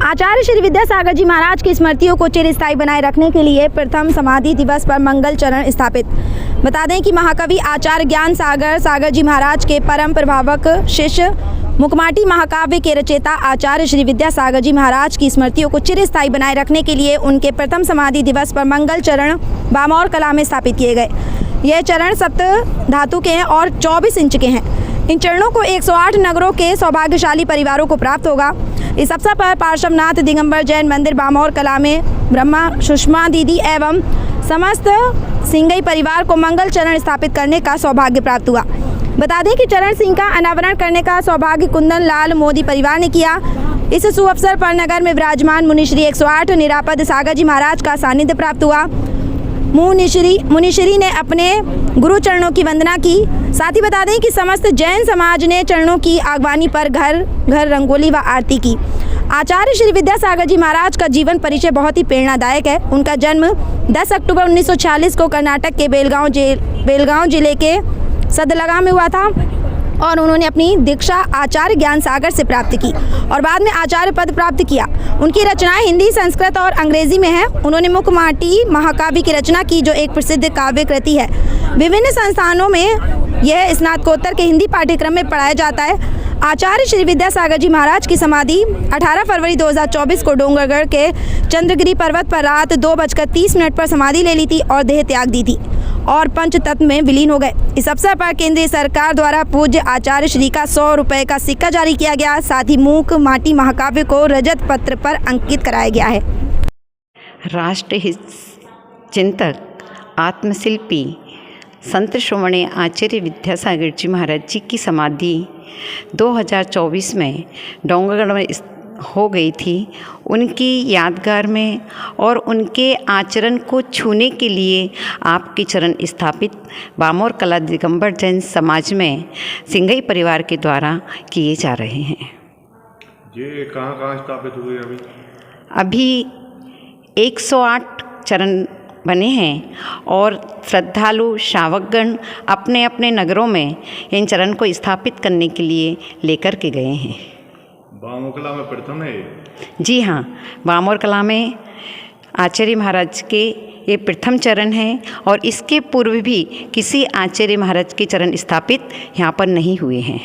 आचार्य श्री विद्यासागर जी महाराज की स्मृतियों को चिरस्थायी बनाए रखने के लिए प्रथम समाधि दिवस पर मंगल चरण स्थापित। बता दें कि महाकवि आचार्य ज्ञान सागर जी महाराज के परम प्रभावक शिष्य मुखमाटी महाकाव्य के रचयिता आचार्य श्री विद्यासागर जी महाराज की स्मृतियों को चिरस्थायी बनाए रखने के लिए उनके प्रथम समाधि दिवस पर मंगल चरण बामौर कला में स्थापित किए गए। यह चरण सप्त धातु के हैं और 24 इंच के हैं। इन चरणों को 108 नगरों के सौभाग्यशाली परिवारों को प्राप्त होगा। इस अवसर पर पार्श्वनाथ दिगंबर जैन मंदिर बामौर कला में ब्रह्मा सुषमा दीदी एवं समस्त सिंगई परिवार को मंगल चरण स्थापित करने का सौभाग्य प्राप्त हुआ। बता दें कि चरण सिंह का अनावरण करने का सौभाग्य कुंदन लाल मोदी परिवार ने किया। इस शुभ अवसर पर नगर में विराजमान मुनिश्री 108 निरापद सागर जी महाराज का सानिध्य प्राप्त हुआ। मुनिश्री ने अपने गुरु चरणों की वंदना की। साथ ही बता दें कि समस्त जैन समाज ने चरणों की आगवानी पर घर घर रंगोली व आरती की। आचार्य श्री विद्यासागर जी महाराज का जीवन परिचय बहुत ही प्रेरणादायक है। उनका जन्म 10 अक्टूबर 1946 को कर्नाटक के बेलगांव जिले के सदलगा में हुआ था और उन्होंने अपनी दीक्षा आचार्य ज्ञान सागर से प्राप्त की और बाद में आचार्य पद प्राप्त किया। उनकी रचनाएं हिंदी, संस्कृत और अंग्रेजी में हैं। उन्होंने मुखमाटी महाकाव्य की रचना की जो एक प्रसिद्ध काव्य कृति है। विभिन्न संस्थानों में यह स्नातकोत्तर के हिंदी पाठ्यक्रम में पढ़ाया जाता है। आचार्य श्री विद्यासागर जी महाराज की समाधि 18 फरवरी 2024 को डोंगरगढ़ के चंद्रगिरी पर्वत पर रात 2:30 पर समाधि ले ली थी और देह त्याग दी थी और पंच तत्व में विलीन हो गए। इस अवसर पर केंद्रीय सरकार द्वारा पूज्य आचार्य श्री का 100 रुपये का सिक्का जारी किया गया। साथ ही मूक माटी महाकाव्य को रजत पत्र पर अंकित कराया गया है। राष्ट्रहित चिंतक आत्मशिल्पी संत श्रोमणी आचार्य विद्यासागर जी महाराज जी की समाधि 2024 में डोंगरगढ़ में हो गई थी। उनकी यादगार में और उनके आचरण को छूने के लिए आपके चरण स्थापित बामौर कला दिगंबर जैन समाज में सिंगई परिवार के द्वारा किए जा रहे हैं। ये कहाँ स्थापित हुए? अभी 108 चरण बने हैं और श्रद्धालु श्रावकगण अपने अपने नगरों में इन चरण को स्थापित करने के लिए लेकर के गए हैं। बामौर कला में प्रथम है? जी हाँ, बामौर कला में आचार्य महाराज के ये प्रथम चरण है और इसके पूर्व भी किसी आचार्य महाराज के चरण स्थापित यहाँ पर नहीं हुए हैं।